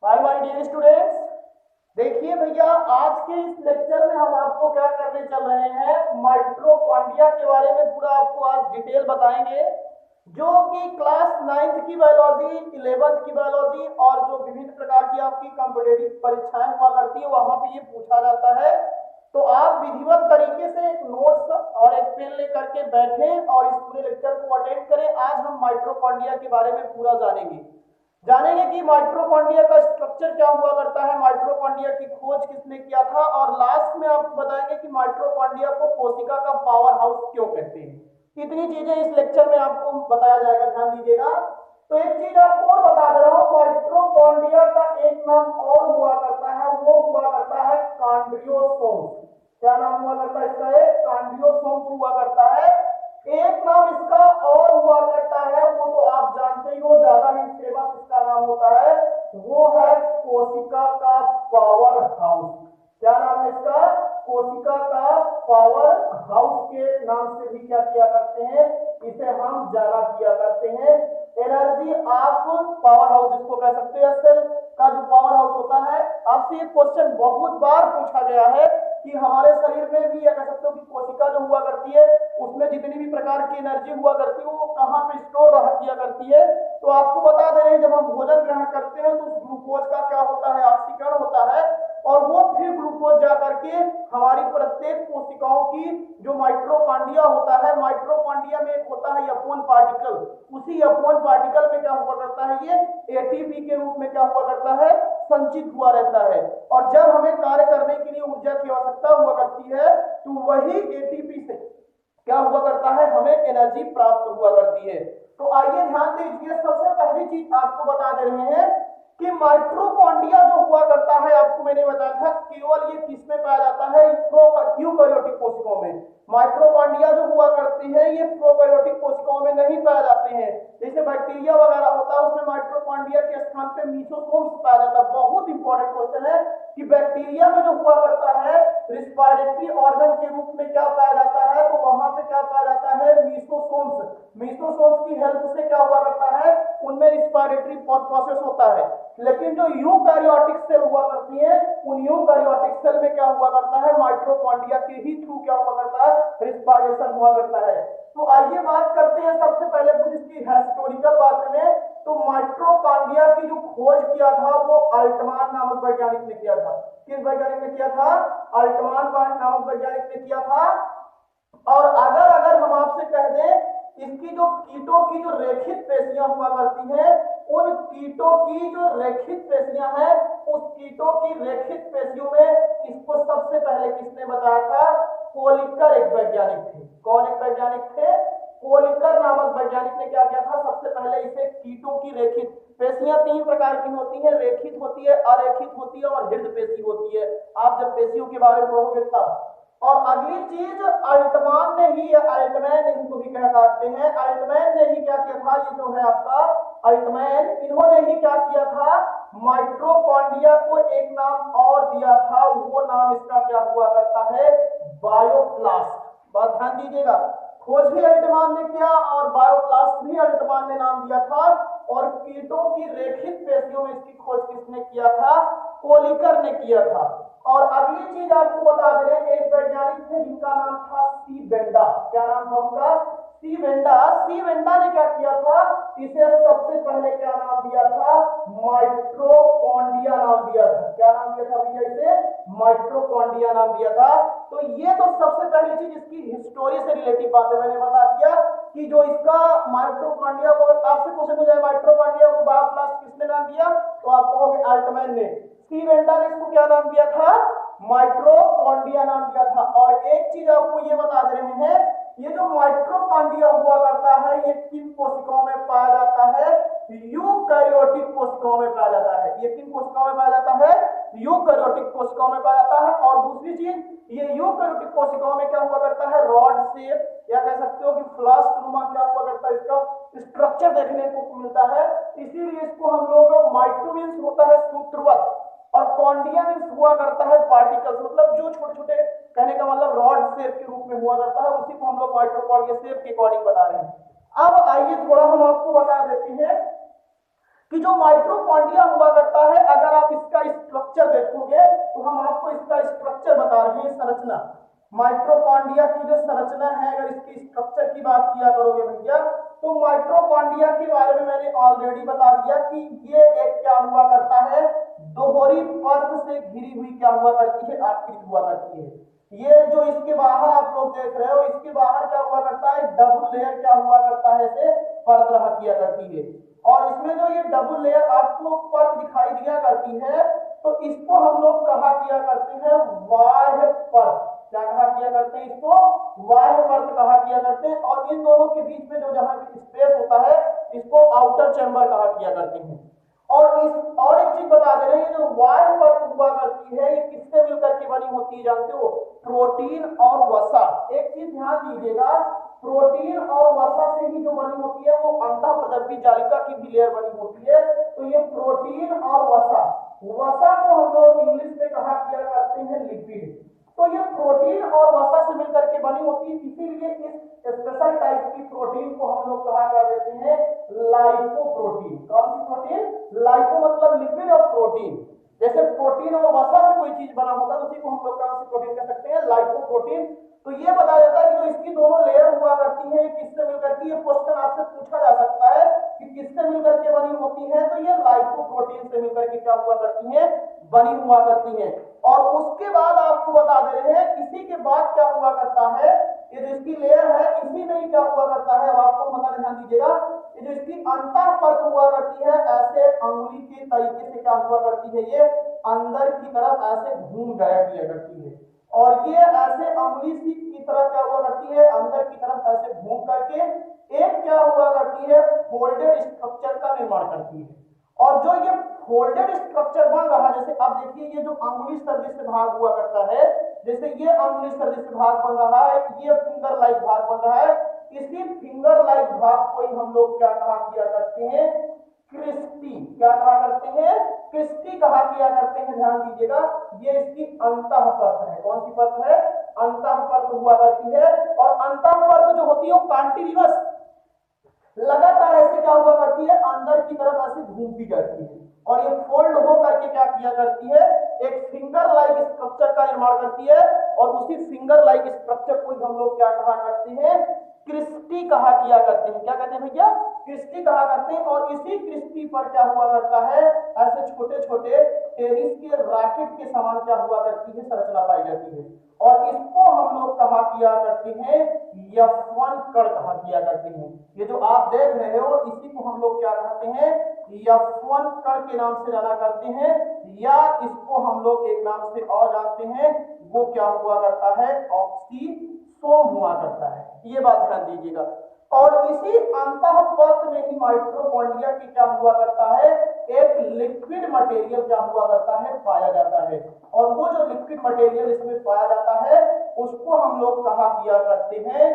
Hi my dear students. देखिए भैया, आज के इस लेक्चर में हम आपको क्या करने चल रहे हैं, माइटोकॉन्ड्रिया के बारे में पूरा आपको आज डिटेल बताएंगे। जो कि क्लास 9th की बायोलॉजी, 11th की बायोलॉजी और जो विभिन्न प्रकार की आपकी कॉम्पिटेटिव परीक्षाएं हुआ करती है वहां पे ये पूछा जाता है। तो आप विधिवत तरीके से एक नोट्स और एक पेन लेकर के बैठें और इस पूरे लेक्चर को अटेंड करें। आज हम माइटोकॉन्ड्रिया के बारे में पूरा जानेंगे कि माइटोकॉन्ड्रिया का स्ट्रक्चर क्या हुआ करता है, माइटोकॉन्ड्रिया की खोज किसने किया था, और लास्ट में आपको बताएंगे कि माइटोकॉन्ड्रिया को कोशिका का पावर हाउस क्यों कहते हैं। इतनी चीजें इस लेक्चर में आपको बताया जाएगा, ध्यान दीजिएगा। तो एक चीज आपको और बता दे रहा हूं, माइटोकॉन्ड्रिया का एक नाम और हुआ करता है, वो हुआ करता है कॉन्ड्रियोसोम। क्या नाम हुआ करता है इसका? एक कॉन्ड्रियोसोम हुआ करता है। एक नाम इसका और हुआ करता है, वो तो आप जानते ही हो, ज्यादा ही फेमस इसका नाम होता है, वो है कोशिका का पावर हाउस। क्या नाम है इसका? कोशिका का पावर हाउस के नाम से भी क्या किया करते हैं, इसे हम जाना किया करते हैं। एनर्जी ऑफ पावर हाउस जिसको कह सकते हैं, सेल का जो पावर हाउस होता है। आपसे ये क्वेश्चन बहुत बार पूछा गया है कि हमारे शरीर में भी, या कह सकते हो कि कोशिका जो हुआ करती है उसमें जितनी भी प्रकार की एनर्जी हुआ करती है वो कहां पे स्टोर रहा किया करती है। तो आपको बता दे रहे हैं, जब हम भोजन ग्रहण करते हैं तो उस ग्लूकोज का क्या होता है, ऑक्सीकरण होता है, और वो फिर ग्लूकोज जा करके हमारी प्रत्येक कोशिकाओं की जो माइटोकॉन्ड्रिया होता है, माइटोकॉन्ड्रिया में एक होता है यौन पार्टिकल, उसी यौन पार्टिकल में क्या हुआ करता है, ये एटीपी के रूप में क्या हुआ करता है, संचित हुआ रहता है। और जब हमें कार्य करने के लिए ऊर्जा की आवश्यकता हुआ करती है तो वही एटीपी से क्या हुआ करता है, हमें एनर्जी प्राप्त हुआ करती है। तो आइए ध्यान दीजिए, सबसे पहली चीज आपको बता दे रहे हैं कि माइटोकॉन्ड्रिया जो हुआ करता है, आपको मैंने बताया था केवल ये किसमें पाया जाता है, यूकेरियोटिक कोशिकाओं में। माइटोकॉन्ड्रिया जो हुआ करती है ये प्रोकैरियोटिक कोशिकाओं में नहीं पाया जाते हैं। जैसे बैक्टीरिया वगैरह होता है उसमें माइटोकॉन्ड्रिया के स्थान पे मीसोसोम्स पाया जाता है। बहुत इंपॉर्टेंट क्वेश्चन है कि बैक्टीरिया में जो हुआ करता है रिस्पायरेटरी ऑर्गन के रूप में क्या पाया जाता है, तो वहां पे क्या पाया जाता है, मीसोसोम्स। मीसोसोम्स की हेल्प से क्या हुआ करता है, उनमें रिस्पायरेटरी प्रोसेस होता है। लेकिन जो यूकैरियोटिक सेल हुआ करती है, उन यूकैरियोटिक सेल में क्या हुआ करता है, माइटोकॉन्ड्रिया के ही थ्रू क्या हुआ करता है, रिस्पायरेशन हुआ करता है। तो आइए बात करते हैं सबसे पहले कुछ इसकी हिस्टोरिकल बात में। तो माइटोकॉन्ड्रिया की जो खोज किया था वो अल्टमान नामक वैज्ञानिक ने किया था। किस वैज्ञानिक ने किया था? अल्टमान नामक वैज्ञानिक ने किया था। और अगर हम आपसे कह दें इसकी जो कीटों की जो रेखित पेशियां हुआ करती हैं, उन कीटों की जो रेखित पेशियां हैं, उस कीटों की रेखित पेशियों में इसको सबसे पहले किसने बताया था? कोलिकर एक वैज्ञानिक थे। कौन एक वैज्ञानिक थे? कोलिकर नामक वैज्ञानिक ने क्या किया था, सबसे पहले इसे कीटों की रेखित पेशियां तीन प्रकार की होती है, रेखित होती है, अरेखित होती है और हृदय पेशी होती है। आप जब पेशियों के बारे में पढ़ोगे तब। और अगली चीज अल्टमान ने ही, अल्टमैन इनको भी कह सकते हैं, अल्टमैन ने ही क्या किया था, ये जो है आपका अल्टमैन, इन्होंने ही क्या किया था, माइटोकॉन्ड्रिया को एक नाम और दिया था। वो नाम इसका क्या हुआ करता है, बायोप्लास्ट। बात ध्यान दीजिएगा, खोज भी अल्टमान ने किया और बायोप्लास्ट भी अल्टमान ने नाम दिया था। और कीटों की रेखित पेशियों में इसकी खोज किसने किया था? कोलिकर ने किया था। और अगली चीज आपको बता दे रहे, एक वैज्ञानिक थे जिनका नाम था सी वेंडा। क्या नाम था उनका? सी वेंडा। सी वेंडा ने क्या किया था, इसे सबसे पहले क्या नाम दिया था, माइटोकॉन्ड्रिया नाम दिया था। क्या नाम दिया था भैया इसे? माइटोकॉन्ड्रिया नाम दिया था। तो ये तो सबसे पहली चीज इसकी हिस्टोरी से रिलेटिव बातें मैंने बता दिया कि जो इसका माइटोकॉन्ड्रिया को, आपसे क्वेश्चन हो जाए माइटोकॉन्ड्रिया को बायोप्लास्ट किसने नाम दिया, तो आप कहोगे अल्टमैन ने। सी वेंडा ने इसको क्या नाम दिया था? माइटोकॉन्ड्रिया नाम दिया था। और एक चीज आपको ये बता दे रहे हैं, ये जो माइटोकॉन्ड्रिया हुआ करता है ये किन कोशिकाओं में पाया जाता है? यूकैरियोटिक कोशिकाओं में पाया जाता है। ये किन कोशिकाओं में पाया जाता है? यूकैरियोटिक कोशिकाओं में पाया जाता है। और दूसरी चीज, ये यूकैरियोटिक कोशिकाओं में क्या हुआ करता है, रॉड शेप या कह सकते हो कि फ्लास्क नुमा क्या हुआ करता है, इसका स्ट्रक्चर देखने को मिलता है। इसीलिए इसको हम लोग, माइटो मीन्स होता है सूत्रवत और कॉन्डिया मीन्स हुआ करता है पार्टिकल्स, मतलब जो छोटे छोटे, कहने का मतलब रॉड शेप के रूप में हुआ करता है, उसी को हम लोग माइटोकॉन्ड्रिया शेप के अकॉर्डिंग बता रहे हैं। अब आइए थोड़ा हम आपको बता देते हैं कि जो माइटोकॉन्ड्रिया हुआ करता है, अगर आप इसका स्ट्रक्चर देखोगे तो हम आपको इसका स्ट्रक्चर बता रहे हैं, संरचना। माइटोकॉन्ड्रिया की जो संरचना है, अगर इसकी स्ट्रक्चर की बात किया करोगे भैया, तो माइटोकॉन्ड्रिया के बारे में मैंने ऑलरेडी बता दिया कि ये एक क्या हुआ करता है, दोहरी परत से घिरी हुई क्या हुआ करती है, आकृति हुआ करती है। ये जो इसके बाहर आप लोग देख रहे हो, इसके बाहर क्या हुआ करता है, डबल लेयर क्या हुआ करता है, से परत रहा किया करती है। और इसमें जो ये डबल लेयर आपको परत दिखाई दिया करती है, तो इसको हम लोग कहा किया करते हैं बाह्य परत। क्या कहा किया करते हैं, इसको बाह्य परत कहा किया करते हैं। और इन दोनों के बीच में जो जहां भी स्पेस होता है, इसको आउटर चैम्बर कहा किया करते हैं। और एक चीज बता दे रहे हैं, जो बाह्य परत हुआ करती है, ये किससे मिलकर के बनी होती है, जानते हो, प्रोटीन और वसा। एक चीज ध्यान दीजिएगा, प्रोटीन और वसा से ही जो बनी होती है वो अंतःप्रदर्भी जालिका की भी लेयर बनी होती है। तो ये प्रोटीन और वसा, वसा को हम लोग इंग्लिश में कहा किया करते हैं लिपिड। तो ये प्रोटीन और वसा से मिलकर के बनी होती है, इसीलिए इस स्पेशल टाइप की प्रोटीन को हम लोग कहा कर देते हैं लाइपोप्रोटीन। कौन सी प्रोटीन, लाइपो मतलब लिपिड और प्रोटीन। जैसे प्रोटीन और वसा से कोई चीज बना होता है, उसी को हम लोग कौन सी प्रोटीन कह सकते हैं, लाइपोप्रोटीन। तो ये बताया जाता है कि जो इसकी दोनों लेयर हुआ करती है, किससे मिलकर के, ये क्वेश्चन आपसे पूछा जा सकता है कि किससे मिलकर के बनी होती है, तो ये लाइपोप्रोटीन से मिलकर के क्या हुआ करती है, बनी हुआ करती है। और उसके बाद आपको बता दे रहे हैं, इसी के बाद क्या हुआ करता है, ये जो इसकी लेयर है, इसी में ही क्या हुआ करता है, अब आपको बता ध्यान दीजिएगा, ये जो इसकी अंतः परत हुआ करती है, ऐसे अंगुली के तरीके से क्या हुआ करती है, ये अंदर की तरफ ऐसे घूम जाया किया करती है। और ये ऐसे अंगुली सी की तरह क्या हुआ करती है, अंदर की तरफ ऐसे घूम करके एक क्या हुआ करती है, फोल्डेड स्ट्रक्चर का निर्माण करती है। और जो ये फोल्डेड स्ट्रक्चर बन रहा है, जैसे आप देखिए ये जो अंगुली सदृश भाग हुआ करता है, जैसे ये अंगुली सदृश भाग बन रहा है, ये फिंगर लाइक भाग बन रहा है, इसी फिंगर लाइक भाग को ही हम लोग क्या कहा किया करते हैं, क्रिस्टी। क्या कहा करते हैं, क्रिस्टी कहा किया करते हैं। ध्यान दीजिएगा, ये इसकी अंतः परत है। कौन सी परत है, अंतः परत हुआ करती है। और अंतः परत जो होती है वो कांटिन्यूअस लगातार ऐसे क्या हुआ करती है, अंदर की तरफ ऐसे घूमती जाती है। और ये फोल्ड हो करके क्या किया करती है, एक फिंगर लाइक स्ट्रक्चर का निर्माण करती है। और उसी फिंगर लाइक स्ट्रक्चर को हम लोग क्या कहा करते हैं, क्रिस्टी कहा किया करते हैं। क्या कहते हैं भैया, क्रिस्टी कहा करते हैं। और इसी क्रिस्टी पर क्या हुआ करता है, ऐसे छोटे छोटे टेनिस के रैकेट के समान क्या हुआ करती है, संरचना पाई जाती है। और इसको हम लोग कहा किया करते हैं F1 कण कहा किया करते हैं। ये जो आप देख रहे हो, इसी को हम लोग क्या कहते हैं, F1 कण के नाम से जाना करते हैं, या इसको हम लोग एक नाम से और जानते हैं, वो क्या हुआ करता है, ऑक्सीसोम हुआ करता है। ये बात ध्यान दीजिएगा। और इसी अंतः परत में ही माइटोकॉन्ड्रिया की क्या हुआ करता है, एक लिक्विड मटेरियल क्या हुआ करता है, पाया जाता है। और वो जो लिक्विड मटेरियल इसमें पाया जाता है, उसको हम लोग कहा किया करते हैं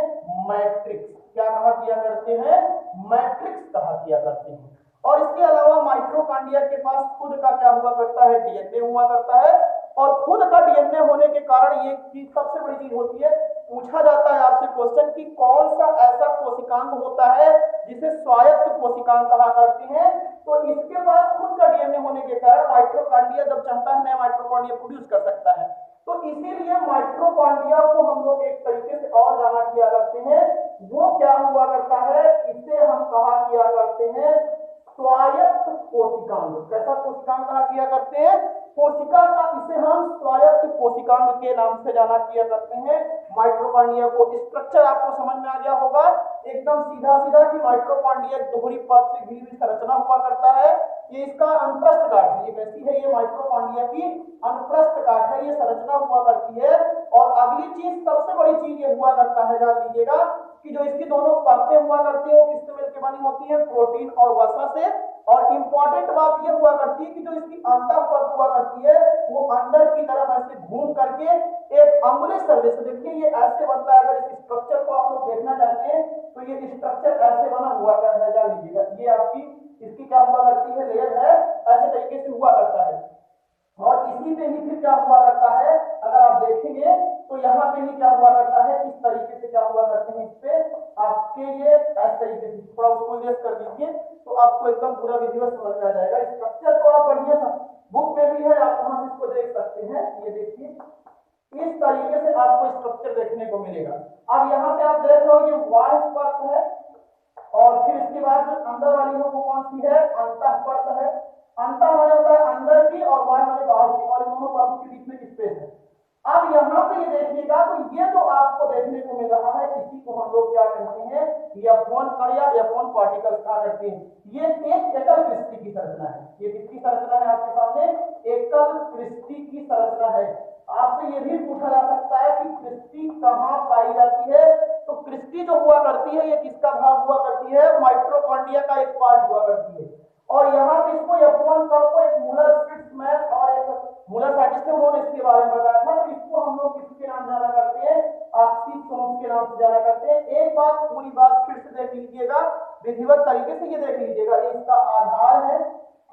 मैट्रिक्स। क्या कहा किया करते हैं, मैट्रिक्स कहा किया करते हैं। और इसके अलावा माइटोकॉन्ड्रिया के पास खुद का क्या हुआ करता है, डीएनए हुआ करता है। और खुद का डीएनए होने के कारण ये चीज सबसे बड़ी चीज होती है, पूछा जाता है आपसे क्वेश्चन कि कौन सा ऐसा कोशिकांग होता है जिसे स्वायत्त कोशिकांग कहा करते हैं। तो इसके पास खुद का डीएनए होने के कारण माइटोकॉन्ड्रिया जब चाहता है नया माइटोकॉन्ड्रिया प्रोड्यूस कर सकता है। तो इसीलिए माइटोकॉन्ड्रिया को हम लोग एक तरीके से और जाना किया करते हैं, वो क्या हुआ करता है, इसे हम कहा किया करते हैं स्वायत्त कोशिकांग। कैसा कोशिकांग कहा किया करते हैं, कोशिका का, इसे हम स्वायत्त कोशिकांग के नाम से जाना किया करते हैं माइटोकॉन्ड्रिया को। स्ट्रक्चर आपको समझ में आ गया होगा एकदम सीधा सीधा कि माइटोकॉन्ड्रिया दोहरी परत से घिरी हुई संरचना हुआ करता है। ये इसका अनुप्रस्थ काट है, ये कैसी है, ये माइटोकॉन्ड्रिया की अनुप्रस्थ काट है, ये संरचना हुआ करती है। और अगली चीज, सबसे बड़ी चीज ये हुआ करता है, जान लीजिएगा कि जो इसकी दोनों परतें हुआ करती है वो किससे मिलकर बनी होती है, प्रोटीन और वसा से। और इंपॉर्टेंट बात ये हुआ करती है कि जो इसकी अंतः परत हुआ करती है, वो अंदर की तरफ ऐसे घूम करके एक अंगुली सदृश, देखिए ये ऐसे बनता है। अगर इस स्ट्रक्चर को आप लोग देखना चाहते हैं तो ये स्ट्रक्चर ऐसे बना हुआ करता है, जान लीजिएगा। ये आपकी इसकी क्या हुआ करती है, लेयर है, ऐसे तरीके से हुआ करता है। और इसी पे ही फिर क्या हुआ करता है, अगर आप देखेंगे तो यहाँ पे ही क्या हुआ करता है, इस तरीके से क्या हुआ करते हैं, इस पे आपके ये इस तरीके से थोड़ा उसको इरेज कर दीजिए तो आपको एकदम पूरा वीडियो समझ में आ जाएगा। स्ट्रक्चर तो आप बढ़िया सा बुक में भी है, आप वहां से इसको देख सकते हैं। ये देखिए इस तरीके से आपको स्ट्रक्चर देखने को मिलेगा। अब यहाँ पे आप देख लो ये वाह्य परत है और फिर इसके बाद जो अंदर वाली है वो कौन सी है, अंतः परत है। अंतः माने होता है अंदर की और वाह्य माने बाहर की, और इन दोनों परतों के बीच में स्पेस है। अब यहाँ पे ये देखिएगा तो ये जो आपको देखने को मिल रहा है इसी को हम लोग क्या कहते हैं, F1 कण या F1 पार्टिकल्स कहा करते हैं। ये एक एकल क्रिस्टी की संरचना है। ये किसकी संरचना है आपके सामने, एकल क्रिस्टी की संरचना है। आपसे ये भी पूछा जा सकता है कि क्रिस्टी कहाँ पाई जाती है, तो क्रिस्टी जो हुआ करती है ये किसका भाग हुआ करती है, माइटोकॉन्ड्रिया का एक पार्ट हुआ करती है। और यहाँ पे इसको F1 कण को एक मुलर फिट्स मैथ और एक मुलर साइंटिस्ट उन्होंने इसके बारे में बताया था। तो इसको हम लोग किसके नाम जाना करते हैं, ऑक्सीसोम्स के नाम से जाना करते हैं। एक बात पूरी बात फिर से देख लीजिएगा विधिवत तरीके से, ये देख लीजिएगा ये इसका आधार है,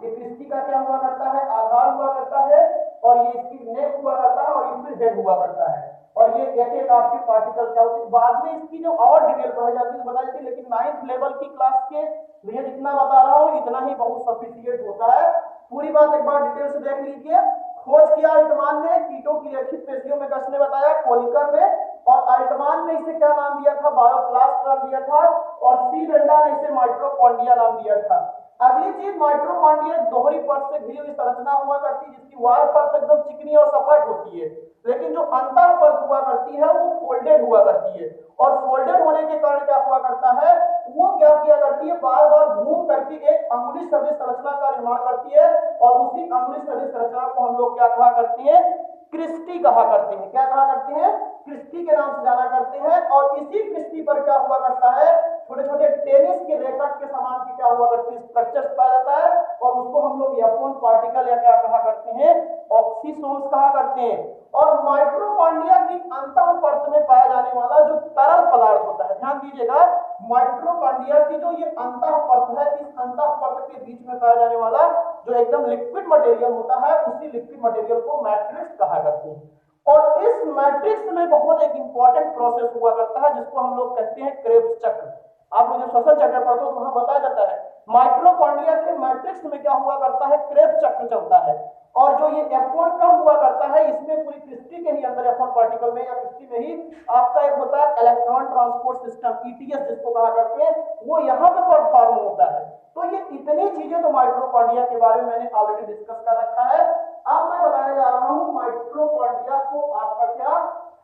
ये क्रिस्टी का क्या हुआ करता है, आधार हुआ करता है, और ये इसकी नेक हुआ करता है, और ये फिर हेड हुआ करता है। और ये एक एक आपके पार्टिकल क्या होते हैं, बाद में इसकी जो और डिटेल बढ़ जाती है बता जाती है, लेकिन 9th लेवल की क्लास के लिए जितना बता रहा हूँ इतना ही बहुत सफिशिएंट होता है। पूरी बात एक बार डिटेल से देख लीजिए। खोज किया अल्टमान ने कीटों की रेखित पेशियों में, कस ने बताया कोलिकर ने, और अल्टमान ने इसे क्या नाम दिया था, बायोप्लास्ट नाम दिया था, और सी वेंडा ने इसे माइटोकॉन्ड्रिया नाम दिया था। अगली चीज माइटोकॉन्ड्रिया दोहरी परत से घिरी हुई संरचना हुआ करती है, जिसकी वार परत एकदम चिकनी और सपाट होती है, लेकिन जो अंतः परत हुआ करती है वो फोल्डेड हुआ करती है। और फोल्डेड होने के कारण क्या हुआ करता है, वो क्या किया करती है, बार बार घूम करके एक अंगुली सदृश संरचना का निर्माण करती है, और उसी अंगुली सदृश संरचना को हम लोग क्या कहा करते हैं, क्रिस्टी कहा करते हैं। क्या कहा करते हैं, क्रिस्टी के नाम से जाना करते हैं। और इसी क्रिस्टी पर क्या हुआ करता है, छोटे छोटे टेनिस के रैकेट के समान की क्या हुआ करती है, स्ट्रक्चर्स पाया जाता है, और उसको हम लोग F1 पार्टिकल या क्या कहा करते हैं, ऑक्सीसोम्स कहा करते हैं। और माइटोकॉन्ड्रिया की अंतः परत में पाया जाने वाला जो तरल पदार्थ होता है, ध्यान दीजिएगा, माइटोकॉन्ड्रिया की जो ये अंतः परत है, इस अंतः परत के बीच में पाया जाने वाला जो एकदम लिक्विड मटेरियल होता है, उसी लिक्विड मटेरियल को मैट्रिक्स कहा करते हैं। और इस मैट्रिक्स में बहुत एक इंपॉर्टेंट प्रोसेस हुआ करता है जिसको हम लोग कहते हैं क्रेब्स चक्र। आप मुझे श्वसन चक्र पढ़ते हो तो वहां बताया जाता है माइटोकॉन्ड्रिया के मैट्रिक्स में क्या हुआ करता है, क्रेब्स चक्र चलता है। और जो ये F1 कण हुआ करता है इसमें पूरी क्रिस्टी के ही अंदर F1 पार्टिकल में या क्रिस्टी में ही आपका एक होता है इलेक्ट्रॉन ट्रांसपोर्ट सिस्टम, ETS जिसको कहा करते हैं, वो यहाँ पे परफॉर्म होता है। तो ये इतनी चीजें तो माइटोकॉन्ड्रिया के बारे में मैंने ऑलरेडी डिस्कस कर रखा है। अब मैं बताने जा रहा हूँ माइटोकॉन्ड्रिया को आपका क्या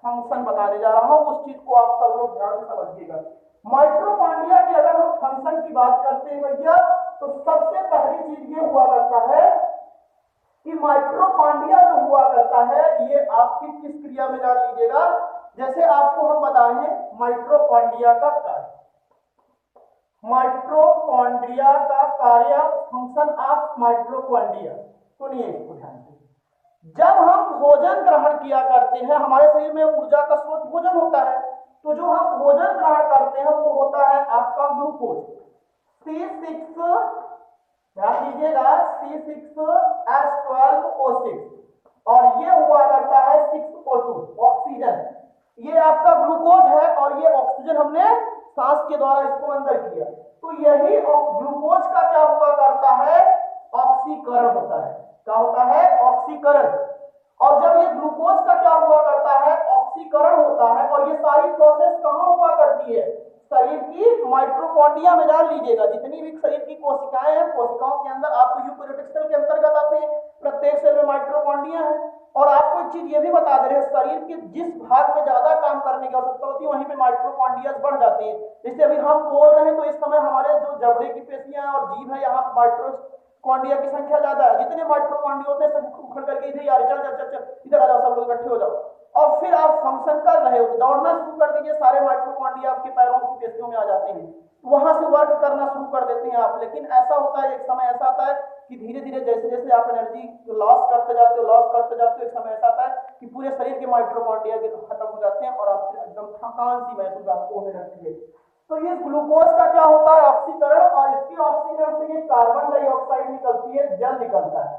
फंक्शन बताने जा रहा हूँ, उस चीज को आप सब लोग ध्यान से समझिएगा। माइटोकॉन्ड्रिया की अगर हम फंक्शन की बात करते हैं भैया, तो सबसे पहली चीज ये हुआ करता है कि माइटोकॉन्ड्रिया जो हुआ करता है ये आपकी किस क्रिया में जान लीजिएगा। जैसे आपको हम बताएं माइटोकॉन्ड्रिया का कार्य, माइटोकॉन्ड्रिया का कार्य, फंक्शन ऑफ माइटोकॉन्ड्रिया, सुनिए इसको ध्यान से। जब हम भोजन ग्रहण किया करते हैं, हमारे शरीर में ऊर्जा का स्रोत भोजन होता है, तो जो हम भोजन ग्रहण करते हैं वो होता है आपका ग्लूकोज C6, ध्यान दीजिएगा C6H12O6, और ये हुआ करता है 6O2 ऑक्सीजन। ये आपका ग्लूकोज है और ये ऑक्सीजन हमने सांस के द्वारा इसको अंदर किया, तो यही ग्लूकोज का क्या हुआ करता है, ऑक्सीकरण होता है। क्या होता है, ऑक्सीकरण। और जब ये ग्लूकोज का क्या हुआ करता है, ऑक्सीकरण होता है, और ये सारी प्रोसेस कहाँ हुआ करती है, शरीर की माइटोकॉन्ड्रिया में जान लीजिएगा। जितनी भी शरीर की कोशिकाएं हैं, कोशिकाओं के अंदर आपको यूकेरियोटिक सेल के अंतर्गत आते हैं, प्रत्येक सेल में माइटोकॉन्ड्रिया है। और आपको एक चीज ये भी बता दे रहे हैं, शरीर के जिस भाग में ज्यादा काम करने की आवश्यकता होती है वहीं पे माइटोकॉन्ड्रिया बढ़ जाती है। जैसे अभी हम बोल रहे हैं तो इस समय हमारे जो जबड़े की पेशियां हैं और जीभ है, यहाँ पर माइटोकॉन्ड्रिया की संख्या ज्यादा है। जितने माइटोकॉन्ड्रिया होते हैं सब उखड़ करके इधर यार चल चल चल चल इधर आ जाओ, सब लोग इकट्ठे हो जाओ, और फिर आप फंक्शन कर रहे हो, दौड़ना शुरू कर दीजिए, सारे माइटोकॉन्ड्रिया आपके पैरों की पेशियों में आ जाते हैं, वहां से वर्क करना शुरू कर देते हैं आप। लेकिन ऐसा होता है, एक समय ऐसा आता है कि धीरे धीरे जैसे जैसे आप एनर्जी लॉस करते जाते हो, एक समय ऐसा आता है कि पूरे शरीर के माइटोकॉन्ड्रिया के खत्म हो जाते हैं और आप एकदम थकान सी महसूस आपको होने लगती है। तो ये ग्लूकोज का क्या होता है, ऑक्सीकरण, और इसके ऑक्सीकरण से ये कार्बन डाइऑक्साइड निकलती है, जल निकलता है।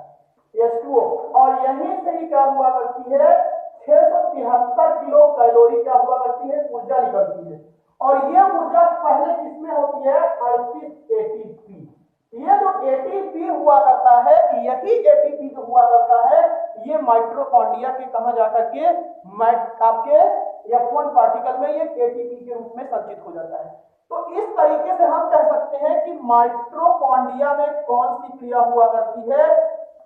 H2O, और यहीं से ही क्या हुआ करती है 673 किलो कैलोरी क्या हुआ करती है ऊर्जा निकलती है। और ये ऊर्जा पहले किसमें होती है 38 एटीपी। ये जो एटीपी हुआ करता है, यही एटीपी जो हुआ करता है ये माइटोकॉन्ड्रिया के कहा जाकर के आपके F1 पार्टिकल में ये एटीपी के रूप में संचित हो जाता है। तो इस तरीके से हम कह सकते हैं कि माइटोकॉन्ड्रिया में कौन सी क्रिया हुआ करती है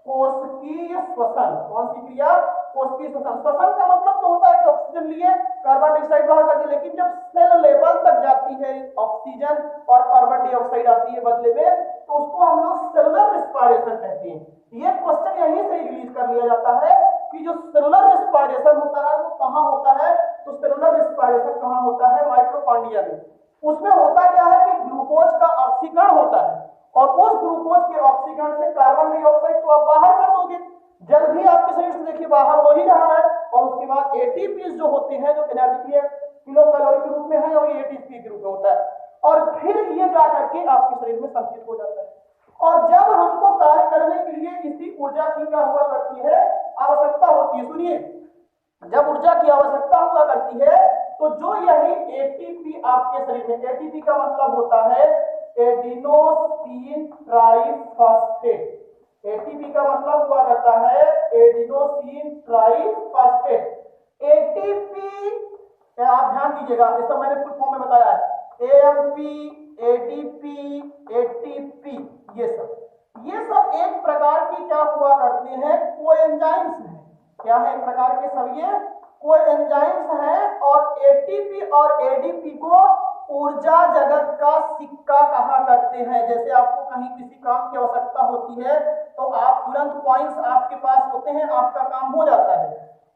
कोशिकीय श्वसन। कौन सी क्रिया कोशिकीय श्वसन। श्वसन का मतलब तो होता है कि ऑक्सीजन लिए कार्बन डाइऑक्साइड बाहर कर दिया, लेकिन जब सेल लेवल तक जाती है ऑक्सीजन और कार्बन डाइऑक्साइड आती है बदले में, तो उसको हम लोग सेलुलर रेस्पिरेशन कहते हैं। ये क्वेश्चन यहीं से रिलीज कर लिया जाता है कि जो सेलुलर रेस्पिरेशन होता है वो कहाँ होता है। तो सेलुलर रेस्पिरेशन कहाँ होता है माइटोकॉन्ड्रिया में। उसमें होता क्या है कि ग्लूकोज का ऑक्सीकरण होता है और उस ग्लूकोज के ऑक्सीकरण से कार्बन डाइऑक्साइड तो आप बाहर कर दोगे, जल भी आपके शरीर से देखिए बाहर हो ही रहा है, और उसके बाद एटीपी जो होते हैं जो एनर्जी के किलो कैलोरी के रूप में है और ये एटीपी के रूप में होता है, और फिर ये जाकर के आपके शरीर में संचित हो जाता है। और जब हमको कार्य करने के लिए इसी ऊर्जा की क्या हुआ करती है आवश्यकता होती है, सुनिए, जब ऊर्जा की आवश्यकता हुआ करती है तो जो यही एटीपी आपके शरीर में, एटीपी का मतलब होता है एडिनोसिन ट्राइफॉस्फेट। एटीपी का मतलब हुआ करता है एडिनोसिन ट्राइफॉस्फेट। एटीपी आप ध्यान दीजिएगा, जैसा मैंने फुल फॉर्म में बताया है एएमपी, एडीपी, एटीपी, ये सब एक प्रकार की क्या हुआ करते हैं कोएंजाइम्स हैं। क्या है एक प्रकार के सब ये कोएंजाइम्स हैं, और एटीपी और एडीपी को ऊर्जा जगत का सिक्का कहा करते हैं। जैसे आपको कहीं किसी काम की आवश्यकता होती है तो आप तुरंत पॉइंट्स आपके पास होते हैं, आपका काम हो जाता है।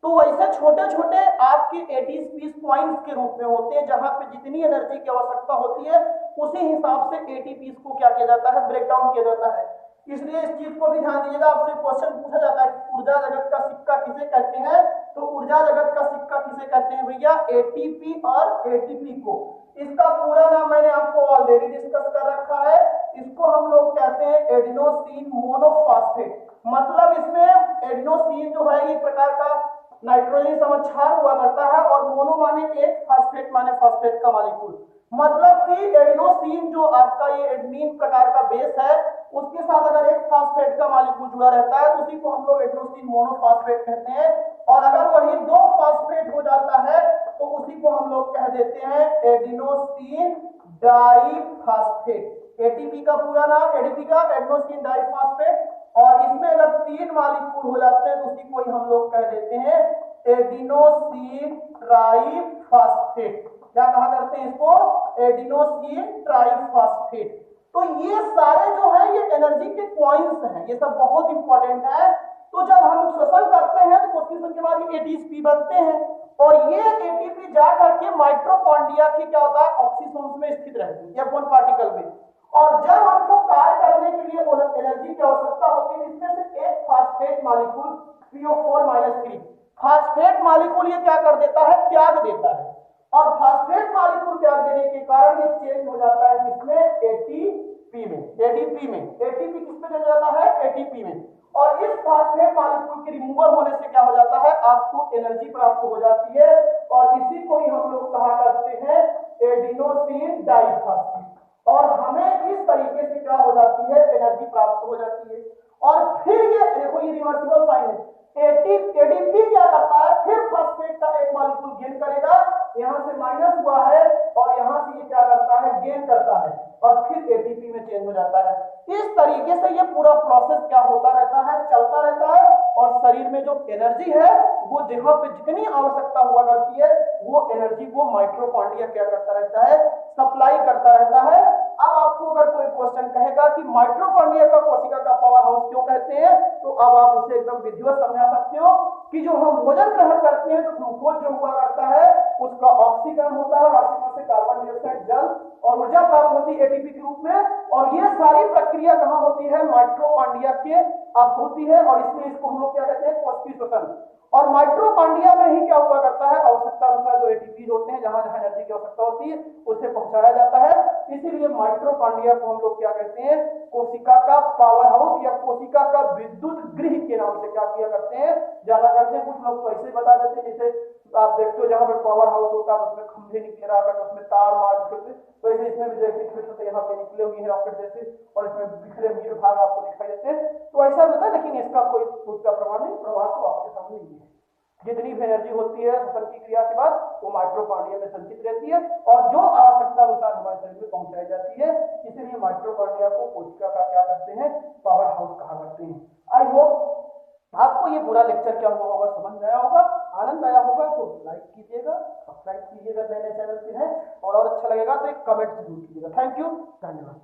तो वैसे छोटे छोटे आपके एटीपी पॉइंट्स के रूप में होते हैं, जहां पे जितनी एनर्जी की आवश्यकता होती है उसी हिसाब से एटीपी को क्या किया जाता है ब्रेक डाउन किया जाता है। इसलिए इस चीज को भी ध्यान दीजिएगा, आपसे क्वेश्चन पूछा जाता है कि ऊर्जा जगत का सिक्का किसे कहते हैं। तो ऊर्जा जगत का सिक्का किसे कहते हैं भैया एटीपी और एटीपी को। इसका पूरा नाम मैंने आपको ऑलरेडी डिस्कस कर रखा है, इसको हम लोग कहते हैं एडिनोसिन मोनोफॉस्फेट। मतलब इसमें एडिनोसिन जो है एक प्रकार का नाइट्रोजन समाचार हुआ करता है, और मोनो माने एक, फास्फेट माने फास्फेट का मॉलिक्यूल। मतलब कि एडिनोसिन जो आपका ये एडमीन प्रकार का बेस है उसके साथ अगर एक फास्फेट का मॉलिक्यूल जुड़ा रहता है तो उसी को हम लोग एडिनोसिन मोनोफॉस्फेट कहते हैं। और अगर वही दो फास्फेट हो जाता है तो उसी को हम लोग कह देते हैं एडिनोसिन डाइफॉस्फेट। एटीपी का पूरा नाम एडीपी का एडिनोसिन डाइफॉस्फेट, और इसमें अगर तीन मॉलिक्यूल हो जाते हैं तो उसी को ही हम लोग कह देते हैं एडिनोसिन ट्राइफॉस्फेट। क्या कहा करते हैं इसको एडिनोसिन ट्राइफॉस्फेट। तो ये सारे जो है ये एनर्जी के पॉइंट्स हैं, ये सब बहुत इंपॉर्टेंट है। तो जब हम श्वसन करते हैं तो कोशिशन के बाद एटीपी बनते हैं, और ये एटीपी जा करके माइटोकॉन्ड्रिया के क्या होता है ऑक्सीसोम्स में स्थित रहती है F1 पार्टिकल में। और जब हमको कार्य करने के लिए एनर्जी की आवश्यकता होती है, इसमें से एक phosphate molecule PO4-3 phosphate molecule ये क्या कर देता है त्याग देता है, और फास्फेट मॉलिक्यूल त्याग देने के कारण ये चेंज हो जाता है किसमें एटीपी में। एटीपी में एटीपी किसमें चेंज हो जाता है एटीपी में, और इस फास्फेट मॉलिक्यूल के रिमूवल होने से क्या हो जाता है आपको एनर्जी प्राप्त हो जाती है, और इसी को ही हम लोग कहा करते हैं एडिनोसिन डाइफॉस्फेट। और हमें इस तरीके से क्या हो जाती है एनर्जी प्राप्त हो जाती है। और फिर ये देखो ये रिवर्सिबल साइन है, एडीपी क्या करता है फिर फास्फेट का एक मॉलिक्यूल गेन करेगा, यहां से माइनस हुआ है और यहां से ये क्या करता है गेन करता है, और फिर एटीपी में चेंज हो जाता है। इस तरीके से ये पूरा प्रोसेस क्या होता रहता है चलता रहता है, और शरीर में जो एनर्जी है वो जहां पे जितनी आवश्यकता हुआ करती है वो एनर्जी को माइटोकॉन्ड्रिया क्या करता रहता है सप्लाई करता रहता है। अब आपको अगर कोई क्वेश्चन कहेगा कि माइटोकॉन्ड्रिया का कोशिका का पावर हाउस क्यों कहते हैं, तो अब आप उसे एकदम विधिवत समझा सकते हो कि जो हम भोजन ग्रहण करते हैं तो ग्लूकोज जो हुआ करता है उसका ऑक्सीकरण होता है, ऑक्सीकरण से कार्बन डाइऑक्साइड जल और ऊर्जा प्राप्त होती है एटीपी के रूप में, और ये सारी प्रक्रिया कहां होती है माइटोकॉन्ड्रिया के आप होती है, और इसलिए इसको हम लोग क्या कहते हैं कोशिकीय श्वसन। और माइटोकॉन्ड्रिया में ही क्या हुआ करता है आवश्यकता अनुसार जो एटीपी होते हैं जहां जहां एनर्जी की आवश्यकता होती है उसे पहुंचाया जाता है। इसीलिए माइटोकॉन्ड्रिया को हम लोग क्या कहते हैं कोशिका का पावर हाउस या कोशिका का विद्युत गृह के नाम से क्या किया करते हैं, जाना करते हैं। कुछ लोग तो ऐसे बता देते हैं, जैसे आप देखते हो जहां पर पावर हाउस होता है उसमें खंभे निकले रहा करते, उसमें तार मार निकलते, तो ऐसे इसमें भी देखिए छोटे छोटे यहाँ पे निकले हुए हैं रॉकेट जैसे, और इसमें बिखरे हुए भाग आपको दिखाई देते हैं। तो ऐसा होता है, लेकिन इसका कोई उसका प्रमाण नहीं, प्रमाण तो आपके सामने ही है। जितनी भी एनर्जी होती है श्वसन की क्रिया के बाद वो माइटोकॉन्ड्रिया में संचित रहती है और जो आवश्यकता अनुसार हमारे शरीर में पहुंचाई जाती है। इसलिए माइटोकॉन्ड्रिया को कोशिका का क्या करते हैं, पावर हाउस कहा करते हैं। आई होप आपको ये पूरा लेक्चर क्या हुआ होगा, समझ में आया होगा, आनंद आया होगा तो लाइक कीजिएगा, सब्सक्राइब कीजिएगा, नए नए चैनल पे हैं, और अच्छा लगेगा तो एक कमेंट जरूर कीजिएगा। थैंक यू, धन्यवाद।